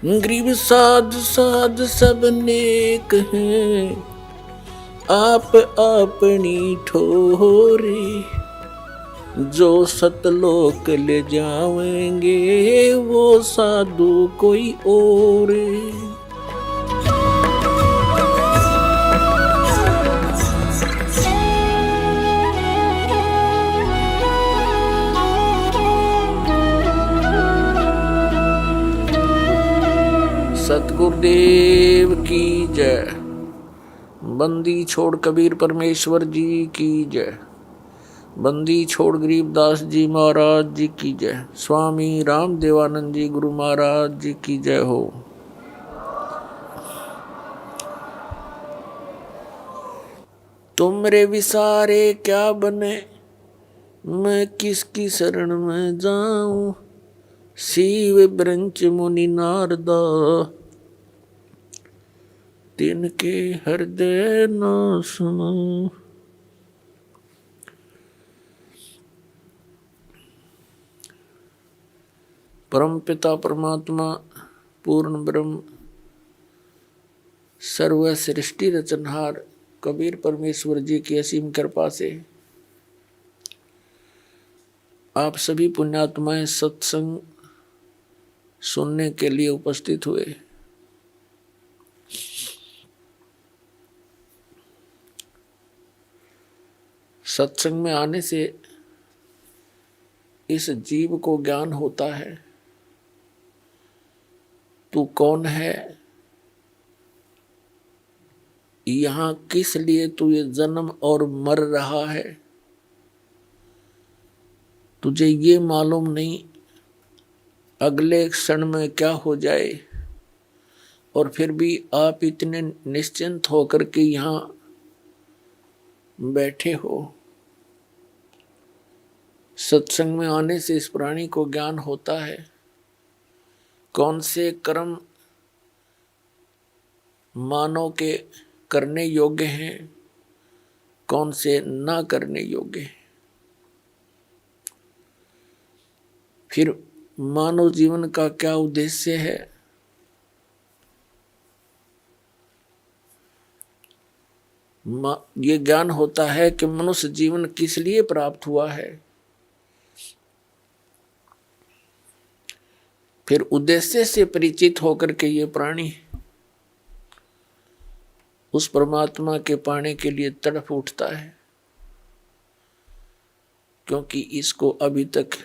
गरीब साध साध सब नेक हैं, आप अपनी ठोरे। जो सतलोक ले जावेंगे वो साधु कोई और। सतगुरुदेव की जय। बंदी छोड़ कबीर परमेश्वर जी की जय। बंदी छोड़ गरीबदास जी महाराज जी की जय। स्वामी राम देवानंद जी गुरु महाराज जी की जय हो। तुमरे विसारे क्या बने, मैं किसकी शरण में जाऊं। शिव ब्रंच मुनि नारदा, तिनके हृदय न सुनो। परम पिता परमात्मा पूर्ण ब्रह्म सर्व सृष्टि रचनहार कबीर परमेश्वर जी की असीम कृपा से आप सभी पुण्यात्माएं सत्संग सुनने के लिए उपस्थित हुए। सत्संग में आने से इस जीव को ज्ञान होता है, तू कौन है, यहाँ किस लिए तू ये जन्म और मर रहा है। तुझे ये मालूम नहीं अगले क्षण में क्या हो जाए, और फिर भी आप इतने निश्चिंत होकर के यहाँ बैठे हो। सत्संग में आने से इस प्राणी को ज्ञान होता है कौन से कर्म मानव के करने योग्य हैं, कौन से ना करने योग्य हैं। फिर मानव जीवन का क्या उद्देश्य है, ये ज्ञान होता है कि मनुष्य जीवन किस लिए प्राप्त हुआ है। फिर उद्देश्य से परिचित होकर के ये प्राणी उस परमात्मा के पाने के लिए तड़प उठता है, क्योंकि इसको अभी तक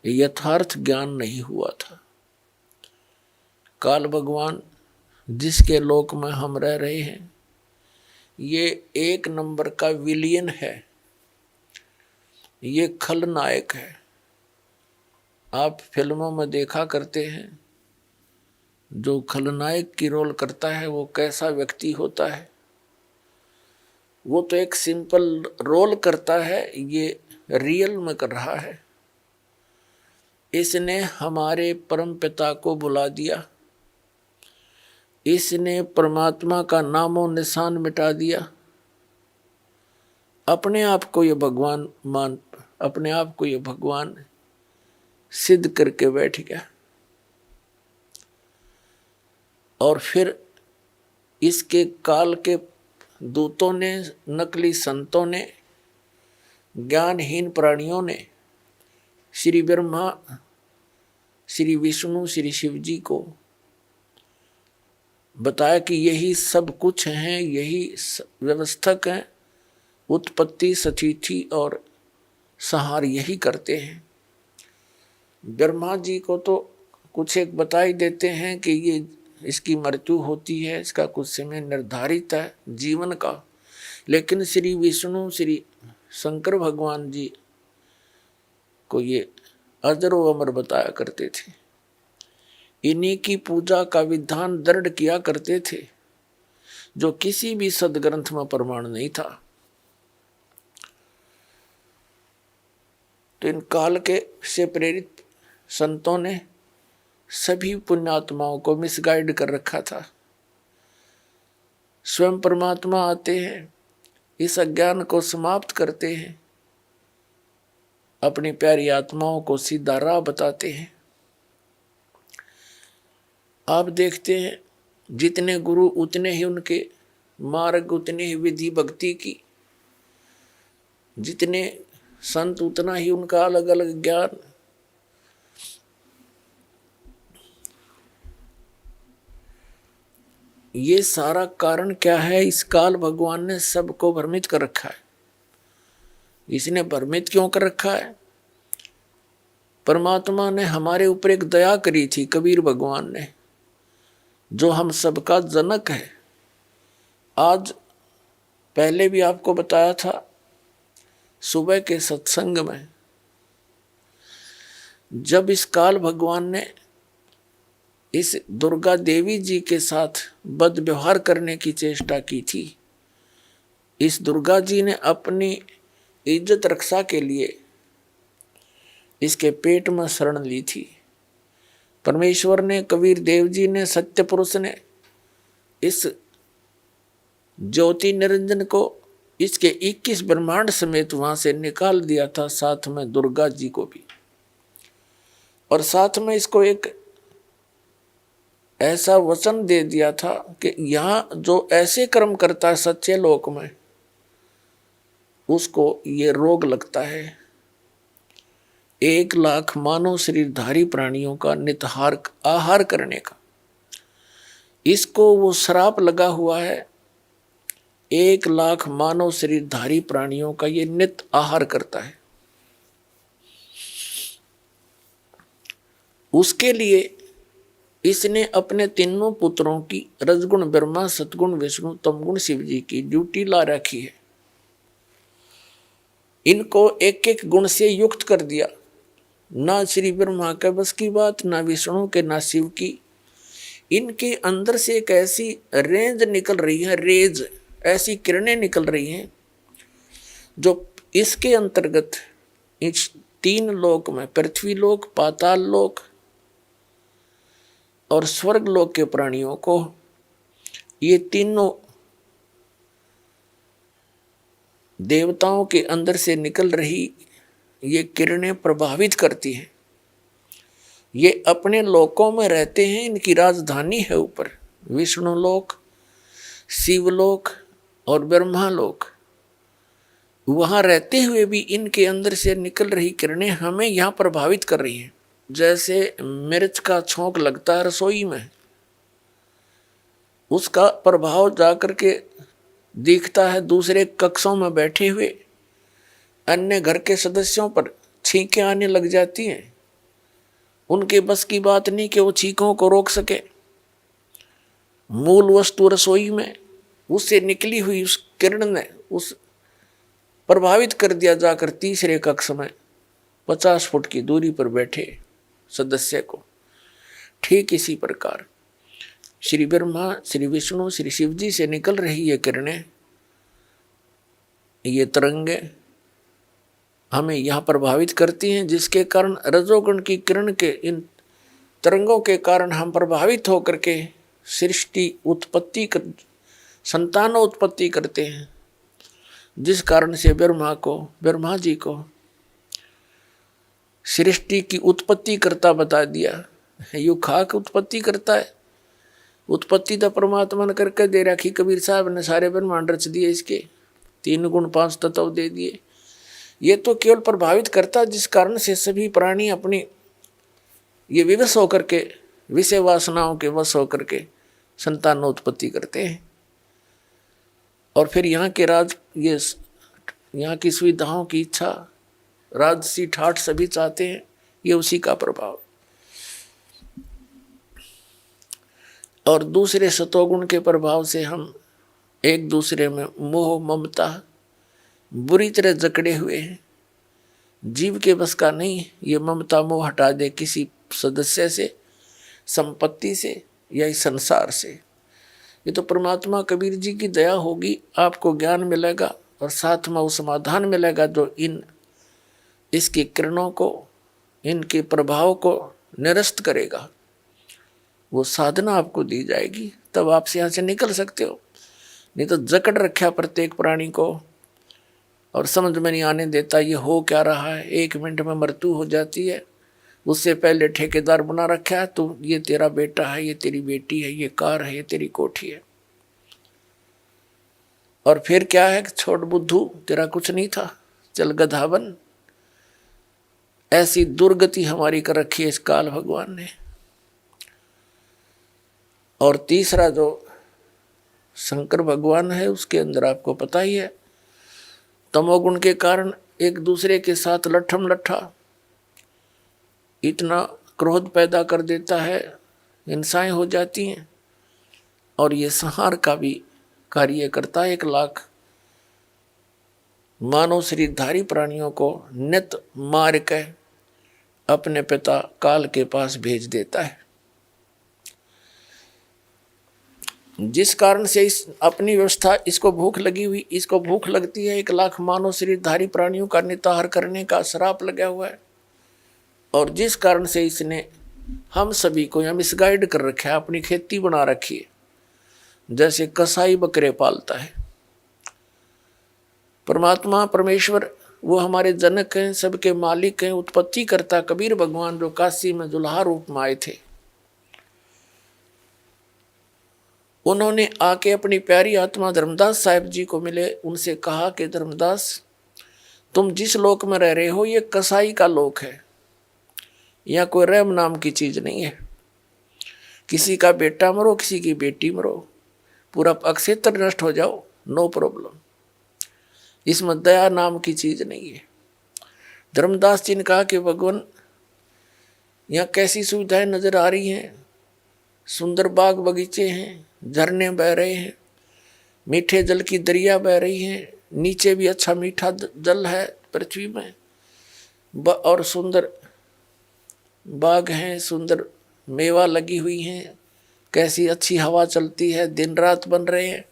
यथार्थ ज्ञान नहीं हुआ था। काल भगवान जिसके लोक में हम रह रहे हैं, ये एक नंबर का विलियन है, ये खलनायक है। आप फिल्मों में देखा करते हैं जो खलनायक की रोल करता है वो कैसा व्यक्ति होता है। वो तो एक सिंपल रोल करता है, ये रियल में कर रहा है। इसने हमारे परम पिता को बुला दिया, इसने परमात्मा का नामो निशान मिटा दिया। अपने आप को ये अपने आप को ये भगवान सिद्ध करके बैठ गया। और फिर इसके काल के दूतों ने, नकली संतों ने, ज्ञानहीन प्राणियों ने श्री ब्रह्मा, श्री विष्णु, श्री शिव जी को बताया कि यही सब कुछ हैं, यही व्यवस्थक हैं, उत्पत्ति, स्थिति और संहार यही करते हैं। ब्रह्मा जी को तो कुछ एक बता ही देते हैं कि ये इसकी मृत्यु होती है, इसका कुछ समय निर्धारित है जीवन का। लेकिन श्री विष्णु, श्री शंकर भगवान जी को ये अजर व अमर बताया करते थे। इन्हीं की पूजा का विधान दृढ़ किया करते थे, जो किसी भी सदग्रंथ में प्रमाण नहीं था। तो इन काल के से प्रेरित संतों ने सभी पुण्यात्माओं को मिसगाइड कर रखा था। स्वयं परमात्मा आते हैं, इस अज्ञान को समाप्त करते हैं, अपनी प्यारी आत्माओं को सीधा राह बताते हैं। आप देखते हैं जितने गुरु उतने ही उनके मार्ग, उतने ही विधि भक्ति की, जितने संत उतना ही उनका अलग अलग ज्ञान। ये सारा कारण क्या है? इस काल भगवान ने सबको भ्रमित कर रखा है। इसने भ्रमित क्यों कर रखा है? परमात्मा ने हमारे ऊपर एक दया करी थी, कबीर भगवान ने, जो हम सबका जनक है। आज पहले भी आपको बताया था सुबह के सत्संग में, जब इस काल भगवान ने इस दुर्गा देवी जी के साथ बद व्यवहार करने की चेष्टा की थी, इस दुर्गा जी ने अपनी इज्जत रक्षा के लिए इसके पेट में शरण ली थी। परमेश्वर ने, कबीर देव जी ने, सत्य पुरुष ने इस ज्योति निरंजन को इसके 21 ब्रह्मांड समेत वहां से निकाल दिया था, साथ में दुर्गा जी को भी। और साथ में इसको एक ऐसा वचन दे दिया था कि यहां जो ऐसे कर्म करता है सच्चे लोक में, उसको ये रोग लगता है 1,00,000 मानव शरीरधारी प्राणियों का नितहार आहार करने का। इसको वो श्राप लगा हुआ है, 1,00,000 मानव शरीरधारी प्राणियों का ये नित आहार करता है। उसके लिए इसने अपने तीनों पुत्रों की, रजगुण ब्रह्मा, सतगुण विष्णु, तमगुण शिव जी की ड्यूटी ला रखी है। इनको एक एक गुण से युक्त कर दिया। ना श्री ब्रह्मा के बस की बात, ना विष्णु के, ना शिव की। इनके अंदर से एक ऐसी रेंज निकल रही है, रेज, ऐसी किरणें निकल रही हैं जो इसके अंतर्गत इस 3 लोक में, पृथ्वी लोक, पाताल लोक और स्वर्ग लोक के प्राणियों को, ये तीनों देवताओं के अंदर से निकल रही ये किरणें प्रभावित करती हैं। ये अपने लोकों में रहते हैं, इनकी राजधानी है ऊपर विष्णु लोक, शिवलोक और ब्रह्मा लोक। वहां रहते हुए भी इनके अंदर से निकल रही किरणें हमें यहाँ प्रभावित कर रही हैं। जैसे मिर्च का छोंक लगता है रसोई में, उसका प्रभाव जाकर के दिखता है दूसरे कक्षों में बैठे हुए अन्य घर के सदस्यों पर, छींकें आने लग जाती हैं। उनके बस की बात नहीं कि वो छींकों को रोक सके। मूल वस्तु रसोई में, उससे निकली हुई उस किरण ने उस प्रभावित कर दिया जाकर तीसरे कक्ष में 50 फुट की दूरी पर बैठे सदस्य को। ठीक इसी प्रकार श्री ब्रह्मा, श्री विष्णु, श्री शिव जी से निकल रही ये किरणें, ये तरंगे हमें यहाँ प्रभावित करती हैं, जिसके कारण रजोगुण की किरण के इन तरंगों के कारण हम प्रभावित होकर के सृष्टि उत्पत्ति कर, संतान उत्पत्ति करते हैं। जिस कारण से ब्रह्मा जी को सृष्टि की उत्पत्ति करता बता दिया। यू खाक उत्पत्ति करता है, उत्पत्ति तो परमात्मा ने करके दे रखी। कबीर साहब ने सारे ब्रह्मांड रच दिए, इसके 3 गुण 5 तत्व दे दिए। ये तो केवल प्रभावित करता, जिस कारण से सभी प्राणी अपनी ये विवश होकर के, विषय वासनाओं के वश होकर के संतानोत्पत्ति करते हैं। और फिर यहाँ के यहाँ की सुविधाओं की इच्छा, राजसी ठाठ सभी चाहते हैं, ये उसी का प्रभाव। और दूसरे सतोगुण के प्रभाव से हम एक दूसरे में मोह ममता बुरी तरह जकड़े हुए हैं। जीव के बस का नहीं ये ममता मोह हटा दे किसी सदस्य से, संपत्ति से या इस संसार से। ये तो परमात्मा कबीर जी की दया होगी, आपको ज्ञान मिलेगा और साथ में वो समाधान मिलेगा जो इसकी किरणों को, इनके प्रभाव को निरस्त करेगा। वो साधना आपको दी जाएगी, तब आप यहाँ से निकल सकते हो। नहीं तो जकड़ रखा प्रत्येक प्राणी को और समझ में नहीं आने देता ये हो क्या रहा है। 1 मिनट में मृत्यु हो जाती है, उससे पहले ठेकेदार बना रखा है, तो ये तेरा बेटा है, ये तेरी बेटी है, ये कार है, ये तेरी कोठी है। और फिर क्या है, छोड़ बुद्धू, तेरा कुछ नहीं था, चल गधा बन। ऐसी दुर्गति हमारी कर रखी है इस काल भगवान ने। और तीसरा जो शंकर भगवान है, उसके अंदर आपको पता ही है, तमोगुण के कारण एक दूसरे के साथ लट्ठम लट्ठा इतना क्रोध पैदा कर देता है, हिंसाएं हो जाती हैं। और ये संहार का भी कार्य करता है। 1 लाख मानव शरीरधारी प्राणियों को नित मार के अपने पिता काल के पास भेज देता है। जिस कारण से इस अपनी व्यवस्था, इसको भूख लगी हुई, इसको भूख लगती है, 1 लाख मानव शरीरधारी प्राणियों का निताहार करने का श्राप लगा हुआ है। और जिस कारण से इसने हम सभी को यहाँ मिसगाइड कर रखा है, अपनी खेती बना रखी है, जैसे कसाई बकरे पालता है। परमात्मा परमेश्वर वो हमारे जनक हैं, सबके मालिक हैं, उत्पत्ति करता कबीर भगवान जो काशी में दुल्हा रूप में आए थे, उन्होंने आके अपनी प्यारी आत्मा धर्मदास साहिब जी को मिले। उनसे कहा कि धर्मदास, तुम जिस लोक में रह रहे हो ये कसाई का लोक है, यहाँ कोई रहम नाम की चीज नहीं है। किसी का बेटा मरो, किसी की बेटी मरो, पूरा अक्षेत्र नष्ट हो जाओ, नो प्रॉब्लम, इसमें दया नाम की चीज नहीं है। धर्मदास जी ने कहा कि भगवान, यहाँ कैसी सुविधाएं नजर आ रही हैं, सुंदर बाग बगीचे हैं, झरने बह रहे हैं, मीठे जल की दरिया बह रही हैं, नीचे भी अच्छा मीठा जल है पृथ्वी में, और सुंदर बाग हैं, सुंदर मेवा लगी हुई हैं, कैसी अच्छी हवा चलती है, दिन रात बन रहे हैं।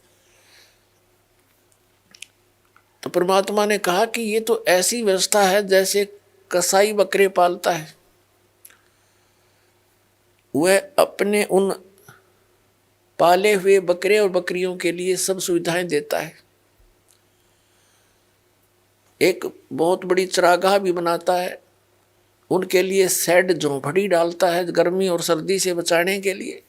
तो परमात्मा ने कहा कि ये तो ऐसी व्यवस्था है जैसे कसाई बकरे पालता है, वह अपने उन पाले हुए बकरे और बकरियों के लिए सब सुविधाएं देता है। एक बहुत बड़ी चरागाह भी बनाता है, उनके लिए शेड झोंपड़ी डालता है गर्मी और सर्दी से बचाने के लिए,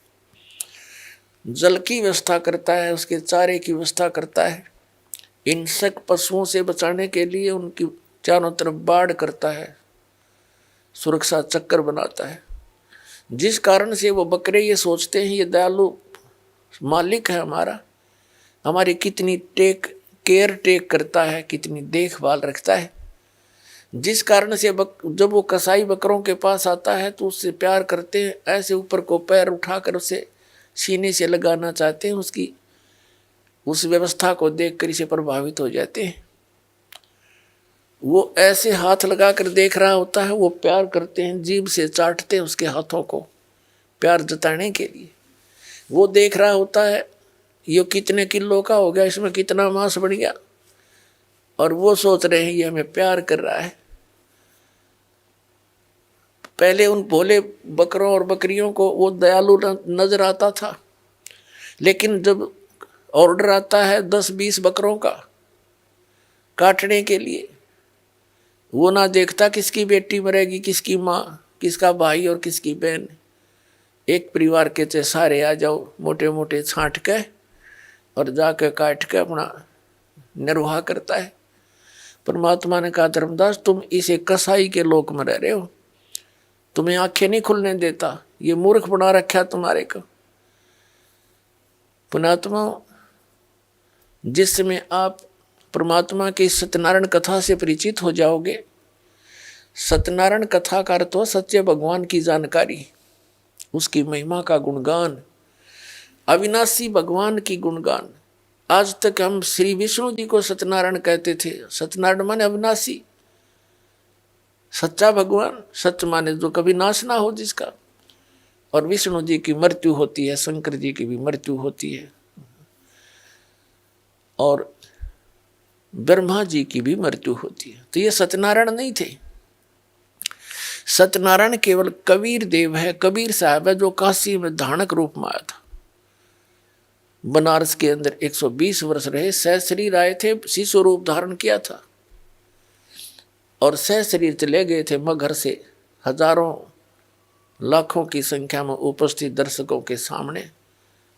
जल की व्यवस्था करता है, उसके चारे की व्यवस्था करता है, हिंसक पशुओं से बचाने के लिए उनकी चारों तरफ बाड़ करता है, सुरक्षा चक्कर बनाता है। जिस कारण से वो बकरे ये सोचते हैं ये दयालु मालिक है हमारा, हमारी कितनी केयर टेक करता है, कितनी देखभाल रखता है। जिस कारण से जब वो कसाई बकरों के पास आता है तो उससे प्यार करते हैं, ऐसे ऊपर को पैर उठाकर उसे सीने से लगाना चाहते हैं, उसकी उस व्यवस्था को देखकर इसे प्रभावित हो जाते हैं। वो ऐसे हाथ लगाकर देख रहा होता है, वो प्यार करते हैं, जीभ से चाटते हैं उसके हाथों को प्यार जताने के लिए। वो देख रहा होता है ये कितने किलो का हो गया, इसमें कितना मांस बढ़ गया, और वो सोच रहे हैं ये हमें प्यार कर रहा है। पहले उन भोले बकरों और बकरियों को वो दयालु नजर आता था, लेकिन जब ऑर्डर आता है 10-20 बकरों का काटने के लिए, वो ना देखता किसकी बेटी मरेगी, किसकी माँ, किसका भाई और किसकी बहन। एक परिवार के चे सारे आ जाओ, मोटे मोटे छांट के और जाके काट के अपना निर्वाह करता है। परमात्मा ने कहा धर्मदास, तुम इसे कसाई के लोक में रह रहे हो, तुम्हें आंखें नहीं खुलने देता, ये मूर्ख बना रखा तुम्हारे को। पुणात्मा, जिस समय आप परमात्मा की सत्यनारायण कथा से परिचित हो जाओगे, सत्यनारायण कथा का अर्थ हो सच्चे भगवान की जानकारी, उसकी महिमा का गुणगान, अविनाशी भगवान की गुणगान। आज तक हम श्री विष्णु जी को सत्यनारायण कहते थे। सत्यनारायण माने अविनाशी, सच्चा भगवान, सत्य माने जो कभी नाश ना हो जिसका। और विष्णु जी की मृत्यु होती है, शंकर जी की भी मृत्यु होती है, और ब्रह्मा जी की भी मृत्यु होती है। तो ये सत्यनारायण नहीं थे। सत्यनारायण केवल कबीर देव है, कबीर साहब है, जो काशी में धानक रूप में आया था। बनारस के अंदर 120 वर्ष रहे, सहशरीर आए थे, शिशु रूप धारण किया था और सहशरीर चले गए थे मगहर से हजारों लाखों की संख्या में उपस्थित दर्शकों के सामने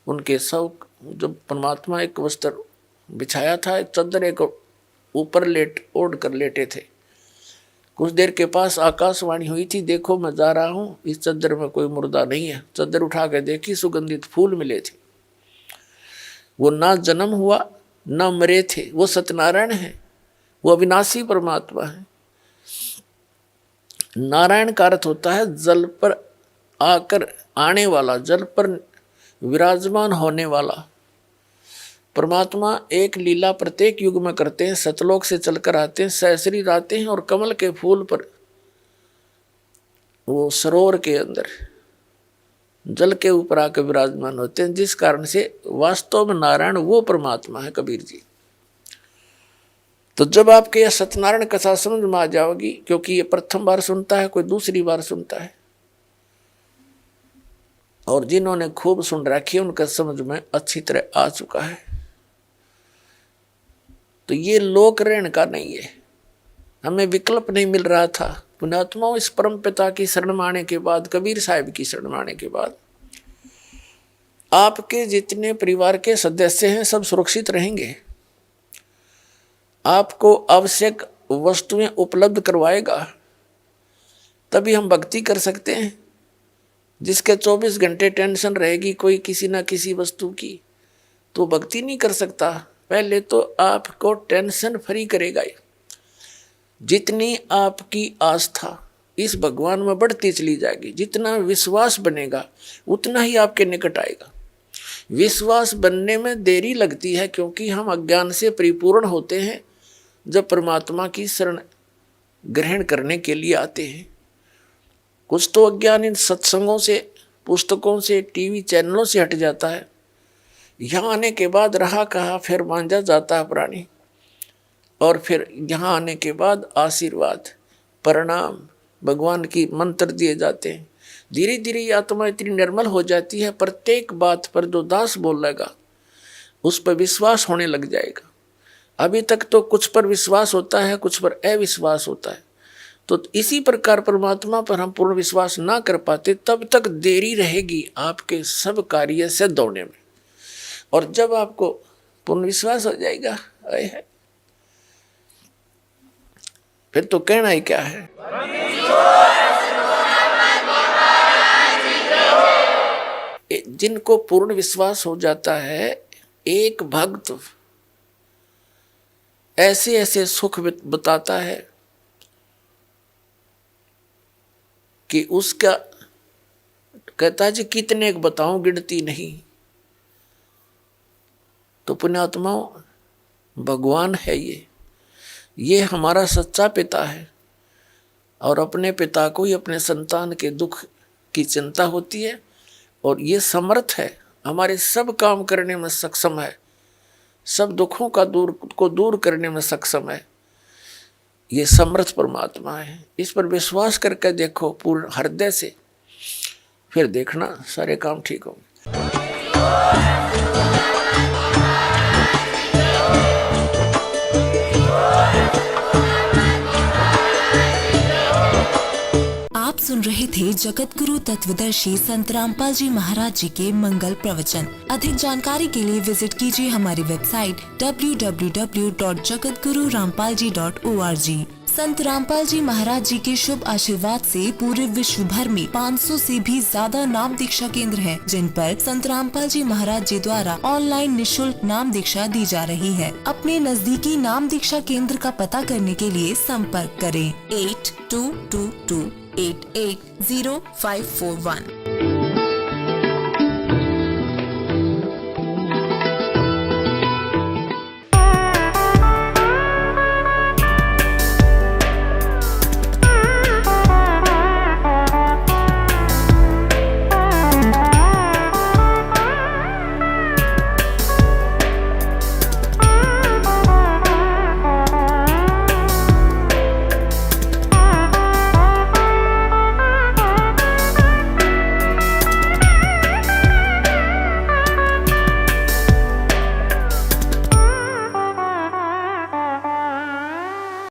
उनके सब, जब परमात्मा एक वस्त्र बिछाया था, एक चद्दर को ऊपर ओढ़ कर लेटे थे। कुछ देर के पास आकाशवाणी हुई थी, देखो मैं जा रहा हूँ, इस चद्दर में कोई मुर्दा नहीं है। चद्दर उठा के देखी, सुगंधित फूल मिले थे। वो ना जन्म हुआ ना मरे थे, वो सत्यनारायण है, वो अविनाशी परमात्मा है। नारायण का अर्थ होता है जल पर आकर आने वाला, जल पर विराजमान होने वाला। परमात्मा एक लीला प्रत्येक युग में करते हैं, सतलोक से चलकर आते हैं, सहस्री आते हैं और कमल के फूल पर, वो सरोवर के अंदर जल के ऊपर आकर विराजमान होते हैं, जिस कारण से वास्तव में नारायण वो परमात्मा है कबीर जी। तो जब आपके यह सत्यनारायण कथा समझ में आ जाओगी, क्योंकि ये प्रथम बार सुनता है, कोई दूसरी बार सुनता है, और जिन्होंने खूब सुन रखी है उनका समझ में अच्छी तरह आ चुका है। तो ये लोक ऋण का नहीं है, हमें विकल्प नहीं मिल रहा था। पुण्यात्माओं, इस परम पिता की शरण में आने के बाद, कबीर साहिब की शरण में आने के बाद, आपके जितने परिवार के सदस्य हैं सब सुरक्षित रहेंगे। आपको आवश्यक वस्तुएं उपलब्ध करवाएगा, तभी हम भक्ति कर सकते हैं। जिसके 24 घंटे टेंशन रहेगी कोई किसी ना किसी वस्तु की, तो भक्ति नहीं कर सकता। पहले तो आपको टेंशन फ्री करेगा। जितनी आपकी आस्था इस भगवान में बढ़ती चली जाएगी, जितना विश्वास बनेगा उतना ही आपके निकट आएगा। विश्वास बनने में देरी लगती है, क्योंकि हम अज्ञान से परिपूर्ण होते हैं जब परमात्मा की शरण ग्रहण करने के लिए आते हैं। कुछ तो अज्ञान इन सत्संगों से, पुस्तकों से, टीवी चैनलों से हट जाता है। यहाँ आने के बाद रहा कहा फिर मांझा जाता है प्राणी, और फिर यहाँ आने के बाद आशीर्वाद, प्रणाम, भगवान की मंत्र दिए जाते हैं। धीरे धीरे ये आत्मा इतनी निर्मल हो जाती है, प्रत्येक बात पर जो दास बोलेगा उस पर विश्वास होने लग जाएगा। अभी तक तो कुछ पर विश्वास होता है, कुछ पर अविश्वास होता है। तो इसी प्रकार परमात्मा पर हम पूर्ण विश्वास ना कर पाते, तब तक देरी रहेगी आपके सब कार्य सिद्ध होने में। और जब आपको पूर्ण विश्वास हो जाएगा, फिर तो कहना ही क्या है। जिनको पूर्ण विश्वास हो जाता है, एक भक्त ऐसे ऐसे सुख बताता है कि उसका कहता है जी कितने एक बताऊं, गिनती नहीं। तो पुण्यात्माओं, भगवान है ये हमारा सच्चा पिता है, और अपने पिता को ही अपने संतान के दुख की चिंता होती है, और ये समर्थ है, हमारे सब काम करने में सक्षम है, सब दुखों को दूर करने में सक्षम है। ये समर्थ परमात्मा है। इस पर विश्वास करके देखो पूर्ण हृदय से, फिर देखना सारे काम ठीक होंगे। आप सुन रहे थे जगत गुरु तत्वदर्शी संत रामपाल जी महाराज जी के मंगल प्रवचन। अधिक जानकारी के लिए विजिट कीजिए हमारी वेबसाइट www.jagatgururampalji.org। संत रामपाल जी महाराज जी के शुभ आशीर्वाद से पूरे विश्व भर में 500 से भी ज्यादा नाम दीक्षा केंद्र हैं, जिन पर संत रामपाल जी महाराज जी द्वारा ऑनलाइन निशुल्क नाम दीक्षा दी जा रही है। अपने नजदीकी नाम दीक्षा केंद्र का पता करने के लिए संपर्क करें 8222880541।